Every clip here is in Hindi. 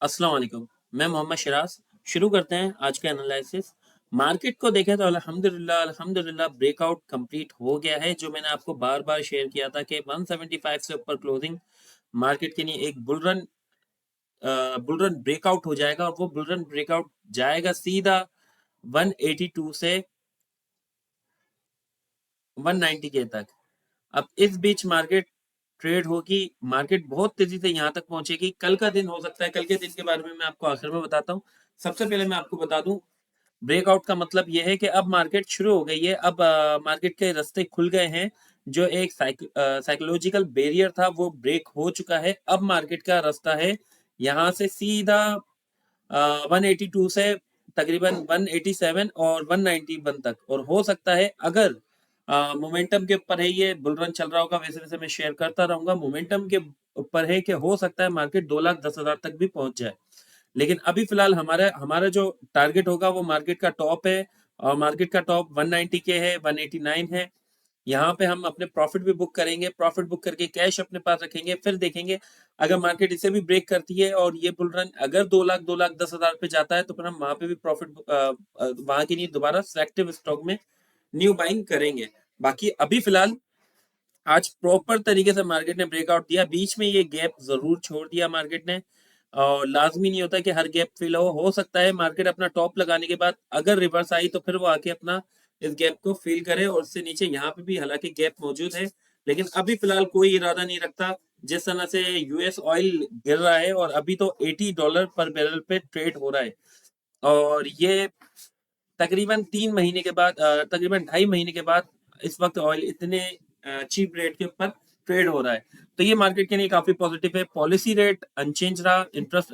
अस्सलाम वालेकुम। मैं मोहम्मद शिराज। शुरू करते हैं आज का एनालिसिस। मार्केट को देखें तो अल्हम्दुलिल्लाह अल्हम्दुलिल्लाह ब्रेकआउट कंप्लीट हो गया है। जो मैंने आपको बार-बार शेयर किया था कि 175 से ऊपर क्लोजिंग मार्केट के लिए एक बुल रन ब्रेकआउट हो जाएगा और वो बुल रन ब्रेकआउट जाएगा सीधा 182 से 190 के तक। अब इस बीच मार्केट ट्रेड होगी, मार्केट बहुत तेजी से यहाँ तक पहुंचेगी। कल का दिन हो सकता है, कल के दिन के बारे में मैं आपको आखिर में बताता हूँ। सबसे पहले मैं आपको बता दूं, ब्रेकआउट का मतलब ये है कि अब मार्केट शुरू हो गई है। अब मार्केट के रास्ते खुल गए हैं। जो एक साइकोलॉजिकल बैरियर था वो ब्रेक हो चुका है। अब मार्केट का रास्ता है यहाँ से सीधा 182 से तकरीबन 187 और 191 तक। और हो सकता है अगर मोमेंटम के ऊपर है, ये बुल रन चल रहा होगा, वैसे वैसे मैं शेयर करता रहूंगा। मोमेंटम के ऊपर है कि हो सकता है मार्केट 2,10,000 तक भी पहुंच जाए। लेकिन अभी फिलहाल हमारा हमारा जो टारगेट होगा वो मार्केट का टॉप है। और मार्केट का टॉप 190 के है, 189 है। यहाँ पे हम अपने प्रॉफिट भी बुक करेंगे। प्रॉफिट बुक करके कैश अपने पास रखेंगे। फिर देखेंगे अगर मार्केट इसे भी ब्रेक करती है और ये बुल रन अगर 2,10,000 पे जाता है तो फिर हम वहां पे भी प्रॉफिट वहां के लिए दोबारा सेलेक्टिव स्टॉक में न्यू बाइंग करेंगे। बाकी अभी फिलहाल आज प्रॉपर तरीके से मार्केट ने ब्रेकआउट दिया। बीच में ये गैप जरूर छोड़ दिया मार्केट ने। और लाजमी नहीं होता कि हर गैप फिल हो सकता है मार्केट अपना टॉप लगाने के बाद अगर रिवर्स आई तो फिर वो आके अपना इस गैप को फिल करे और उससे नीचे यहाँ पे भी हालांकि गैप मौजूद है। लेकिन अभी फिलहाल कोई इरादा नहीं रखता। जिस तरह से यूएस ऑयल गिर रहा है और अभी तो $80 पर बैरल पे ट्रेड हो रहा है। और ये तकरीबन 3 महीने के बाद, तकरीबन 2.5 महीने के बाद इस वक्त ऑयल इतने चीप रेट के ऊपर ट्रेड हो रहा है। तो ये मार्केट के लिए काफी पॉजिटिव है। पॉलिसी रेट अनचेंज रहा। इंटरेस्ट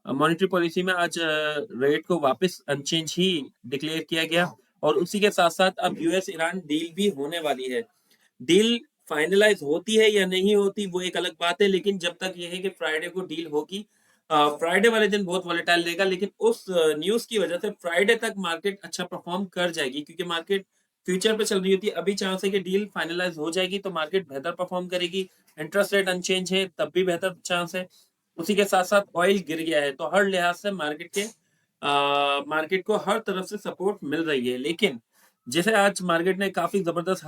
मॉनेटरी पॉलिसी में आज रेट को वापस अनचेंज ही डिक्लेयर किया गया। और उसी के साथ साथ अब यूएस ईरान डील भी होने वाली है। डील फाइनलाइज होती है या नहीं होती वो एक अलग बात है, लेकिन जब तक ये है कि फ्राइडे को डील होगी। फ्राइडे वाले दिन बहुत वॉलेटाइल रहेगा, लेकिन उस न्यूज की वजह से फ्राइडे तक मार्केट अच्छा परफॉर्म कर जाएगी, क्योंकि मार्केट फ्यूचर पे चल रही होती है। अभी चांस है कि डील फाइनलाइज हो जाएगी तो मार्केट बेहतर परफॉर्म करेगी। इंटरेस्ट रेट अनचेंज है तब भी बेहतर चांस है। उसी के साथ साथ ऑयल गिर गया है तो हर लिहाज से मार्केट को हर तरफ से सपोर्ट मिल रही है। लेकिन जैसे आज मार्केट ने काफी जबरदस्त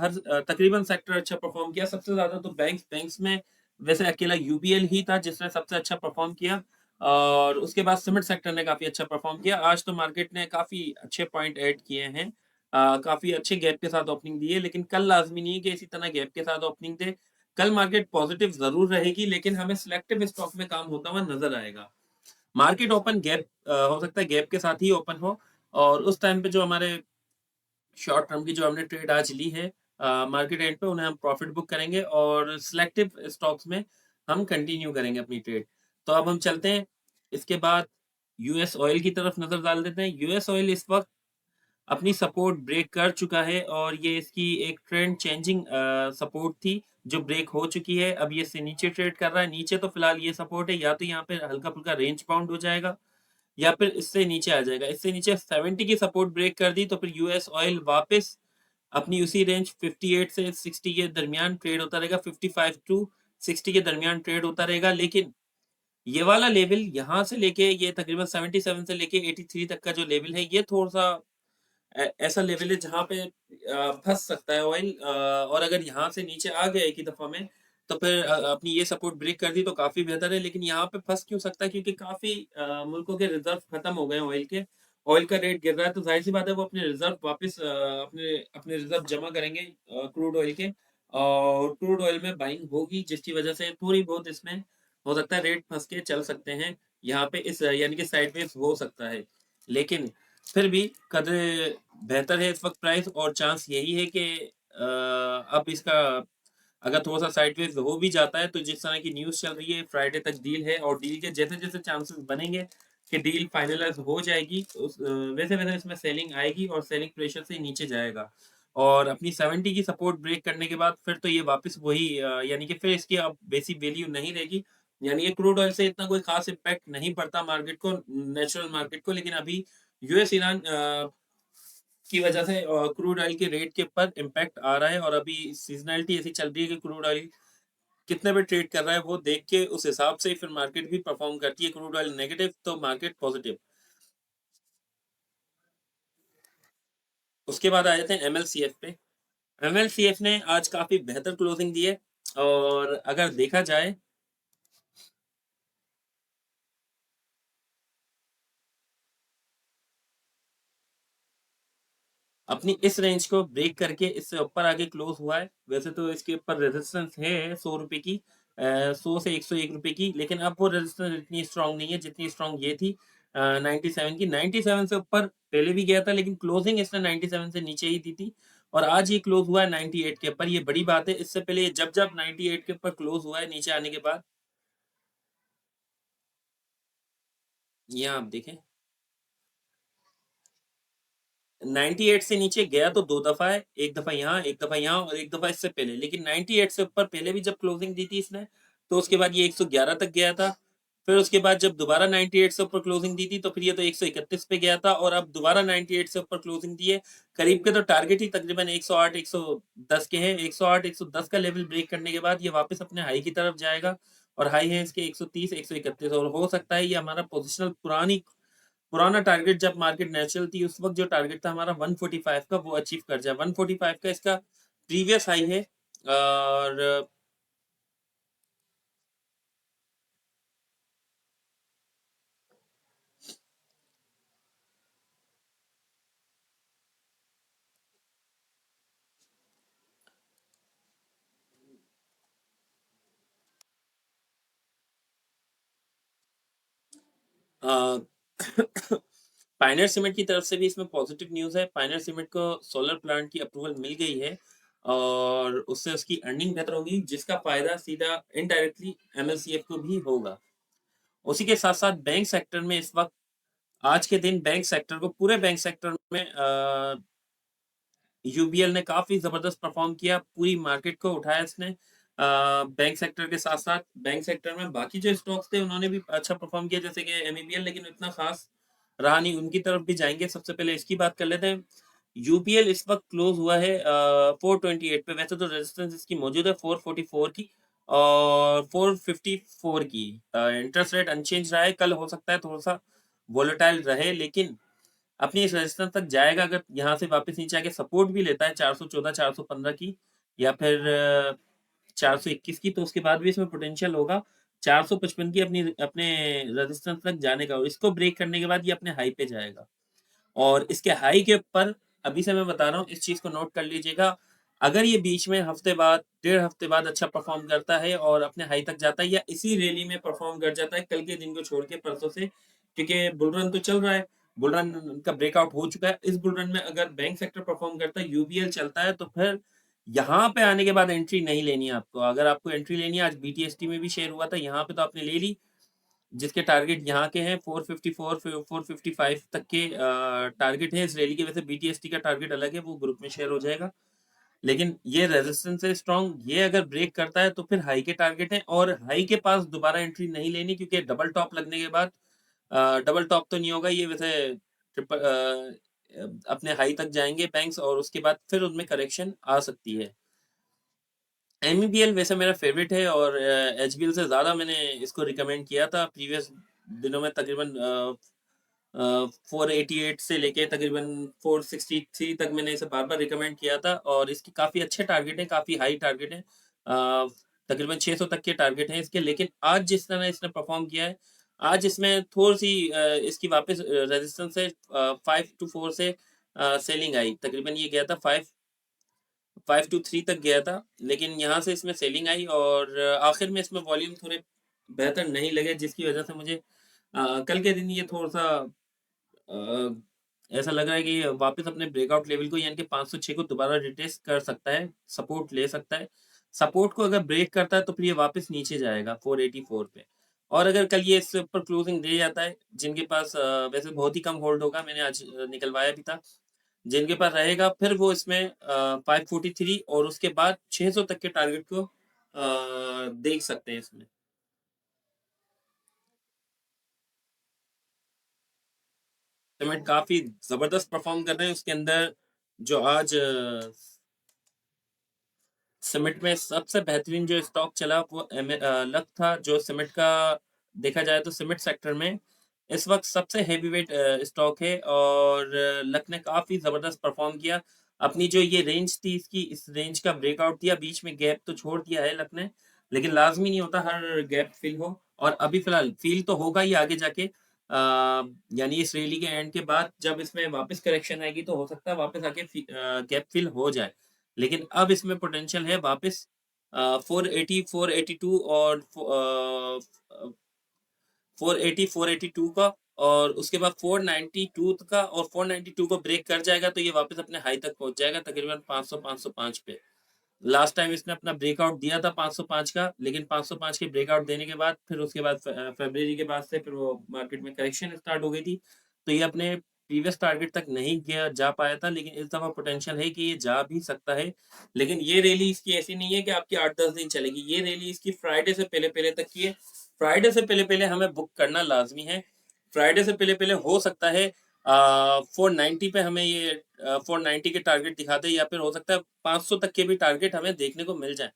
तकरीबन सेक्टर अच्छा परफॉर्म किया। सबसे ज्यादा तो बैंक्स में वैसे अकेला यूबीएल ही था जिसने सबसे अच्छा परफॉर्म किया। और उसके बाद सीमेंट सेक्टर ने काफी अच्छा परफॉर्म किया। आज तो मार्केट ने काफी अच्छे पॉइंट ऐड किए हैं। काफी अच्छे गैप के साथ ओपनिंग दी है, लेकिन कल लाजमी नहीं है कि इसी तरह गैप के साथ ओपनिंग दे। कल मार्केट पॉजिटिव जरूर रहेगी, लेकिन हमें सिलेक्टिव स्टॉक में काम होता हुआ नजर आएगा। मार्केट ओपन गैप हो सकता है गैप के साथ ही ओपन हो। और उस टाइम पे जो हमारे शॉर्ट टर्म की जो हमने ट्रेड आज ली है मार्केट एंड पे, उन्हें हम प्रॉफिट बुक करेंगे और सिलेक्टिव स्टॉक्स में हम कंटिन्यू करेंगे अपनी ट्रेड। तो अब हम चलते हैं इसके बाद यूएस ऑयल की तरफ नजर डाल देते हैं। यूएस ऑयल इस वक्त अपनी सपोर्ट ब्रेक कर चुका है और ये इसकी एक ट्रेंड चेंजिंग सपोर्ट थी जो ब्रेक हो चुकी है। अब ये इससे नीचे ट्रेड कर रहा है। नीचे तो फिलहाल ये सपोर्ट है, या तो यहाँ पे हल्का फुल्का रेंज बाउंड हो जाएगा या फिर इससे नीचे आ जाएगा। इससे नीचे 70 की सपोर्ट ब्रेक कर दी तो फिर यूएस ऑयल वापस अपनी उसी रेंज 58 से 60 के दरमियान ट्रेड होता रहेगा। 55 टू 60 के दरमियान ट्रेड होता रहेगा। लेकिन ये वाला लेवल यहाँ से लेके ये तकरीबन 77 से लेके 83 तक का जो लेवल है, ये थोड़ा सा ऐसा लेवल है जहाँ पे फंस सकता है ऑयल। और अगर यहाँ से नीचे आ गया एक ही दफा में तो फिर अपनी ये सपोर्ट ब्रेक कर दी तो काफी बेहतर है। लेकिन यहाँ पे फंस क्यों सकता है, क्योंकि काफी मुल्कों के रिजर्व खत्म हो गए हैं ऑयल के। ऑयल का रेट गिर रहा है तो जाहिर सी बात है वो अपने रिजर्व वापस अपने अपने रिजर्व जमा करेंगे क्रूड ऑयल के। और क्रूड ऑयल में बाइंग होगी जिसकी वजह से थोड़ी बहुत इसमें हो सकता है रेट फंस के चल सकते हैं। यहाँ पे इस यानी कि साइडवेज हो सकता है। लेकिन फिर भी कदर बेहतर है इस वक्त प्राइस। और चांस यही है कि अब इसका अगर थोड़ा सा साइडवेज हो भी जाता है तो जिस तरह की न्यूज़ चल रही है फ्राइडे तक डील है और डील के जैसे जैसे चांसेस बनेंगे कि डील फाइनलाइज हो जाएगी तो वैसे वैसे इसमें सेलिंग आएगी और सेलिंग प्रेशर से नीचे जाएगा। और अपनी 70 की सपोर्ट ब्रेक करने के बाद फिर तो ये वापस वही यानी कि फिर इसकी अब बेसिक वैल्यू नहीं रहेगी। यानी कि क्रूड ऑयल से इतना कोई खास इम्पैक्ट नहीं पड़ता मार्केट को, नेचुरल मार्केट को। लेकिन अभी यूएस ईरान की वजह से क्रूड ऑयल के रेट के ऊपर इम्पैक्ट आ रहा है। और अभी सीजनैलिटी ऐसी चल रही है कि क्रूड ऑयल कितने पे ट्रेड कर रहा है वो देख के उस हिसाब से ही फिर मार्केट भी परफॉर्म करती है। क्रूड ऑयल नेगेटिव तो मार्केट पॉजिटिव। उसके बाद आ जाते हैं एमएलसीएफ पे। एमएलसीएफ ने आज काफी बेहतर क्लोजिंग दी है। और अगर देखा जाए अपनी इस रेंज को ब्रेक करके इससे ऊपर आगे क्लोज हुआ है। वैसे तो इसके ऊपर रेजिस्टेंस है 100 रुपए की, 100 से 101 रुपए की, लेकिन अब वो रेजिस्टेंस इतनी स्ट्रांग नहीं है जितनी स्ट्रांग ये थी 97 की। 97 से ऊपर पहले भी गया था लेकिन क्लोजिंग इसने 97 से नीचे ही दी थी। और आज ये क्लोज हुआ है 98 के ऊपर। ये बड़ी बात है। इससे पहले जब जब 98 के ऊपर क्लोज हुआ है नीचे आने के बाद, यहाँ आप देखें 98 से नीचे गया तो दो दफा है, एक दफा यहाँ, एक दफा यहाँ और एक दफा इससे पहले। लेकिन 98 से ऊपर पहले भी जब क्लोजिंग दी थी इसने तो उसके बाद ये 111 तक गया था। फिर उसके बाद जब दोबारा 98 से ऊपर क्लोजिंग दी थी तो फिर ये तो 131 पे गया था। और अब दोबारा 98 से ऊपर क्लोजिंग दी है। करीब के तो टारगेट ही तकरीबन 108 110 के हैं। 108 110 का लेवल ब्रेक करने के बाद ये वापस अपने हाई की तरफ जाएगा। और हाई है इसके 130 131। और हो सकता है ये हमारा पोजिशनल पुराना टारगेट जब मार्केट नेचुरल थी उस वक्त जो टारगेट था हमारा 145 का वो अचीव कर जाए। 145 का इसका प्रीवियस हाई है। और पायनियर सीमेंट की तरफ से भी इसमें पॉजिटिव न्यूज़ है। पायनियर सीमेंट को सोलर प्लांट की अप्रूवल मिल गई है और उससे उसकी अर्निंग बेहतर होगी जिसका फायदा सीधा इनडायरेक्टली एमएलसीएफ को भी होगा। उसी के साथ साथ बैंक सेक्टर में इस वक्त आज के दिन बैंक सेक्टर को पूरे बैंक सेक्टर में यूबीएल ने काफी जबरदस्त परफॉर्म किया। पूरी मार्केट को उठाया इसने। बैंक सेक्टर के साथ साथ बैंक सेक्टर में बाकी जो स्टॉक्स थे उन्होंने भी अच्छा परफॉर्म किया जैसे कि एमईबीएल, लेकिन इतना खास रहा नहीं। उनकी तरफ भी जाएंगे। सबसे पहले इसकी बात कर लेते हैं। यूपीएल इस वक्त क्लोज हुआ है 428 पे। वैसे तो रेजिस्टेंस इसकी मौजूद है 444 की और 454 की। इंटरेस्ट रेट अनचेंज रहा है। कल हो सकता है थोड़ा सा वोलेटाइल रहे लेकिन अपनी इस रेजिस्टेंस तक जाएगा। अगर यहाँ से वापस नीचे आके सपोर्ट भी लेता है 414 415 की या फिर 421 की तो उसके बाद भी इसमें पोटेंशियल होगा 455 की अपनी अपने रेजिस्टेंस तक जाने का। और इसको ब्रेक करने के बाद ये अपने हाई पे जाएगा। और इसके हाई के ऊपर अभी से मैं बता रहा हूँ इस चीज को नोट कर लीजिएगा। अगर ये बीच में हफ्ते बाद 1.5 हफ्ते बाद अच्छा परफॉर्म करता है और अपने हाई तक जाता है या इसी रैली में परफॉर्म कर जाता है कल के दिन को छोड़ के परसों से, क्योंकि बुल रन तो चल रहा है। बुल रन का ब्रेकआउट हो चुका है। इस बुल रन में अगर बैंक सेक्टर परफॉर्म करता है यूबीएल चलता है तो फिर यहाँ पे आने के बाद एंट्री नहीं लेनी है आपको। अगर आपको एंट्री लेनी है, आज बीटीएसटी में भी शेयर हुआ था, यहाँ पे तो आपने ले ली जिसके टारगेट यहाँ के हैं 454 455 तक के टारगेट है इस रैली के। वैसे बीटीएसटी का टारगेट अलग है, वो ग्रुप में शेयर हो जाएगा। लेकिन ये रेजिस्टेंस है स्ट्रॉन्ग। ये अगर ब्रेक करता है तो फिर हाई के टारगेट है और हाई के पास दोबारा एंट्री नहीं लेनी क्योंकि डबल टॉप लगने के बाद डबल टॉप तो नहीं होगा ये वैसे ट्रिपल अपने हाई तक जाएंगे बैंक्स और उसके बाद फिर उनमें करेक्शन आ सकती है। एमईबीएल वैसे मेरा फेवरेट है और एचबीएल से ज़्यादा मैंने इसको रिकमेंड किया था प्रीवियस दिनों में। तकरीबन 488 से लेके तकरीबन 463 तक मैंने इसे बार बार रिकमेंड किया था। और इसकी काफ़ी अच्छे टारगेट हैं, काफ़ी हाई टारगेट हैं। तकरीबन 600 तक के टारगेट हैं इसके। लेकिन आज जिस तरह इसने परफॉर्म किया है, आज इसमें थोड़ी सी इसकी वापस रेजिस्टेंस है 5 to 4 से सेलिंग आई। तकरीबन ये गया था 5 to 3 तक गया था लेकिन यहाँ से इसमें सेलिंग आई और आखिर में इसमें वॉल्यूम थोड़े बेहतर नहीं लगे जिसकी वजह से मुझे कल के दिन ये थोड़ा सा अ, ऐसा लग रहा है कि वापस अपने ब्रेकआउट लेवल को यानी कि 506 को दोबारा रिटेस्ट कर सकता है, सपोर्ट ले सकता है। सपोर्ट को अगर ब्रेक करता है तो फिर ये वापस नीचे जाएगा 484 पे। और अगर कल ये इससे ऊपर क्लोजिंग दे जाता है, जिनके पास वैसे बहुत ही कम होल्ड होगा, मैंने आज निकलवाया भी था, जिनके पास रहेगा फिर वो इसमें 543 और उसके बाद 600 तक के टारगेट को देख सकते हैं इसमें। पेमेंट काफी जबरदस्त परफॉर्म कर रहे हैं उसके अंदर। जो आज सीमेंट में सबसे बेहतरीन जो स्टॉक चला वो लक था, जो सीमेंट का देखा जाए तो सीमेंट सेक्टर में इस वक़्त सबसे हेवीवेट स्टॉक है और लक ने काफ़ी ज़बरदस्त परफ़ॉर्म किया। अपनी जो ये रेंज थी इसकी, इस रेंज का ब्रेकआउट दिया, बीच में गैप तो छोड़ दिया है लक ने, लेकिन लाज़मी नहीं होता हर गैप फ़िल हो और अभी फ़िलहाल फ़ील तो होगा ही आगे जाके। यानी इस रैली के एंड के बाद जब इसमें वापस करेक्शन आएगी तो हो सकता है वापस आके गैप फ़िल हो जाए। लेकिन अब इसमें पोटेंशियल है वापस 480, 482 और 480, 482 का और उसके बाद 492 का और 492 को ब्रेक कर जाएगा तो ये वापस अपने हाई तक पहुँच जाएगा तकरीबन 500, 505 पे। लास्ट टाइम इसने अपना ब्रेकआउट दिया था 505 का, लेकिन 505 के ब्रेकआउट देने के बाद फिर उसके बाद फ़रवरी के बाद से फिर वो मार्केट में करेक्शन स्टार्ट हो गई थी। तो ये अपने प्रीवियस टारगेट तक नहीं गया जा पाया था, लेकिन इस दफ़ा पोटेंशियल है कि ये जा भी सकता है। लेकिन ये रैली इसकी ऐसी नहीं है कि आपकी 8-10 दिन चलेगी। ये रैली इसकी फ्राइडे से पहले-पहले तक की है। फ्राइडे से पहले-पहले हमें बुक करना लाज़मी है। फ्राइडे से पहले-पहले हो सकता है 490 पे हमें ये 490 के टारगेट दिखा दे या फिर हो सकता है 500 तक के भी टारगेट हमें देखने को मिल जाएँ।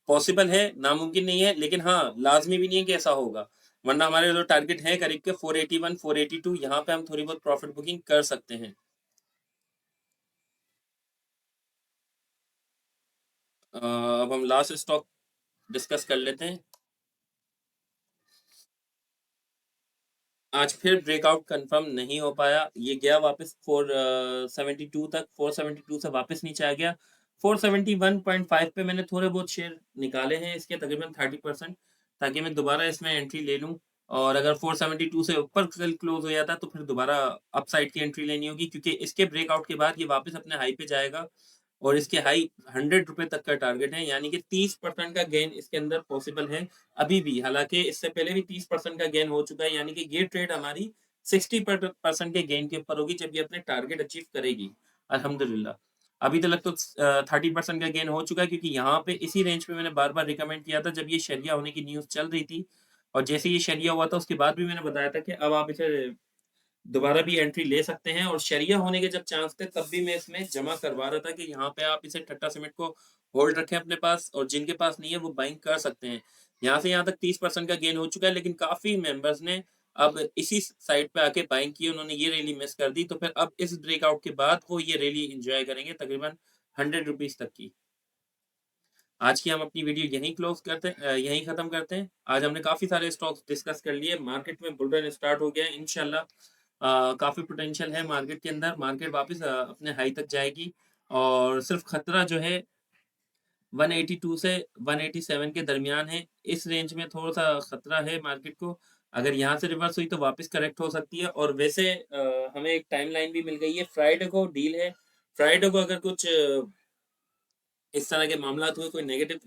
पॉसिबल है, नामुमकिन नहीं है, लेकिन हाँ, लाज़मी भी नहीं है कि ऐसा होगा। वरना हमारे जो टारगेट हैं करीब के 481, 482 यहाँ पे हम थोड़ी बहुत प्रॉफ़िट बुकिंग कर सकते हैं। अब हम लास्ट स्टॉक डिस्कस कर लेते हैं। आज फिर ब्रेकआउट कंफर्म नहीं हो पाया। ये गया वापस 472 तक, 472 से वापस नीचे आ गया। 471.5 पे मैंने थोड़े बहुत शेयर निकाले हैं इसके तकरीबन 30% ताकि मैं दोबारा इसमें एंट्री ले लूँ और अगर 472 से ऊपर कल क्लोज़ हो जाता है तो फिर दोबारा अपसाइड की एंट्री लेनी होगी क्योंकि इसके ब्रेकआउट के बाद ये वापस अपने हाई पे जाएगा और इसके हाई ₹100 तक का टारगेट है यानी कि 30% का गेन इसके अंदर पॉसिबल है। अभी भी, हालाँकि इससे पहले भी 30% का गेन हो चुका है, यानी कि ये ट्रेड हमारी 60% के गेन के ऊपर होगी जब ये अपने टारगेट अचीव करेगी, अल्हम्दुलिल्लाह। अभी तक तो 30% का गेन हो चुका है क्योंकि यहाँ पे इसी रेंज पे मैंने बार-बार रिकमेंड किया था जब ये शरिया होने की न्यूज़ चल रही थी और जैसे ही ये शरिया हुआ था उसके बाद भी मैंने बताया था कि अब आप इसे दोबारा भी एंट्री ले सकते हैं और शरिया होने के जब चांस थे तब भी मैं इसमें जमा करवा रहा था कि यहाँ पे आप इसे टट्टा सीमेंट को होल्ड रखें अपने पास और जिनके पास नहीं है वो बाइंग कर सकते हैं। यहाँ से यहाँ तक 30% का गेन हो चुका है लेकिन काफ़ी मेंबर्स ने अब इसी साइड पे आके बाइंग की, उन्होंने ये रैली मिस कर दी तो फिर अब इस ब्रेकआउट के बाद वो ये रैली एन्जॉय करेंगे तकरीबन ₹100 तक की। आज की हम अपनी वीडियो यहीं यहीं खत्म करते हैं। आज हमने काफ़ी सारे स्टॉक्स डिस्कस कर लिए। मार्केट में बुल रन स्टार्ट हो गया है इंशाल्लाह। काफ़ी पोटेंशियल है मार्केट के अंदर। मार्केट वापस अपने हाई तक जाएगी और सिर्फ़ खतरा जो है 182 से 187 के दरमियान है। इस रेंज में थोड़ा-सा खतरा है मार्केट को। अगर यहाँ से रिवर्स हुई तो वापस करेक्ट हो सकती है और वैसे हमें एक टाइमलाइन भी मिल गई है। फ्राइडे को डील है। फ्राइडे को अगर कुछ इस तरह के मामलात हुए, कोई नेगेटिव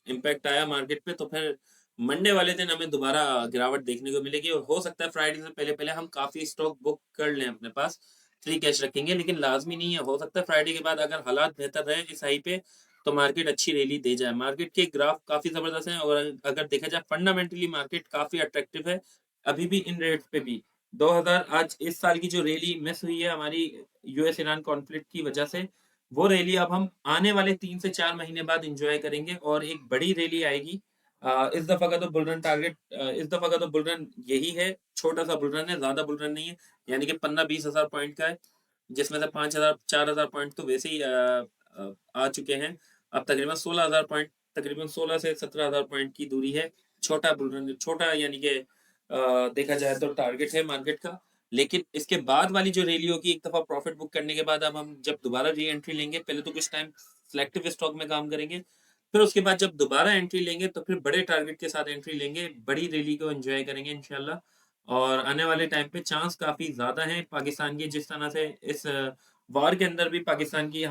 इम्पैक्ट आया मार्केट पे तो फिर मंडे वाले दिन हमें दोबारा गिरावट देखने को मिलेगी और हो सकता है फ्राइडे से पहले-पहले हम काफ़ी स्टॉक बुक कर लें अपने पास, फ्री कैश रखेंगे लेकिन लाज़मी नहीं है, हो सकता है फ्राइडे के बाद अगर हालात बेहतर रहे इस हाई पे, तो मार्केट अच्छी रैली दे जाए। मार्केट के ग्राफ काफ़ी ज़बरदस्त हैं और अगर देखा जाए फंडामेंटली मार्केट काफ़ी अट्रैक्टिव है, अभी भी इन रेट्स पे भी। 2000 आज इस साल की जो रैली मिस हुई है हमारी यूएस ईरान कॉन्फ्लिक्ट की वजह से, वो रैली अब हम आने वाले 3 से 4 महीने बाद एन्जॉय करेंगे और एक बड़ी रैली आएगी। इस दफ़ा का तो बुल रन टारगेट इस दफ़ा का तो बुल रन यही है, छोटा-सा बुल रन है, ज़्यादा बुल रन नहीं है, यानी कि 15-20 हज़ार पॉइंट का है, जिसमें से 5000 4000 पॉइंट तो वैसे ही आ चुके हैं। अब तकरीबन 16 से 17000 पॉइंट की दूरी है। छोटा बुल रन छोटा यानी कि देखा जाए तो टारगेट है मार्केट का। लेकिन इसके बाद वाली जो रैली होगी एक दफ़ा प्रॉफ़िट बुक करने के बाद अब हम जब दोबारा री-एंट्री लेंगे, पहले तो कुछ टाइम सिलेक्टिव स्टॉक में काम करेंगे। फिर उसके बाद जब दोबारा एंट्री लेंगे तो फिर बड़े टारगेट के साथ एंट्री लेंगे, बड़ी रैली को एन्जॉय करेंगे इंशाल्लाह। और आने वाले टाइम पे चांस काफ़ी ज़्यादा हैं पाकिस्तान की जिस तरह से इस वॉर के अंदर भी पाकिस्तान की अ,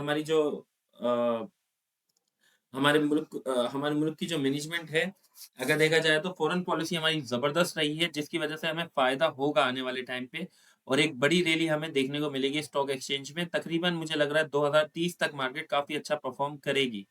हमारे मुल्क की जो मैनेजमेंट है, अगर देखा जाए तो फ़ॉरेन पॉलिसी हमारी ज़बरदस्त रही है, जिसकी वजह से हमें फ़ायदा होगा आने वाले टाइम पे और एक बड़ी रैली हमें देखने को मिलेगी स्टॉक एक्सचेंज में। तकरीबन मुझे लग रहा है 2030 तक मार्केट काफ़ी अच्छा परफ़ॉर्म करेगी।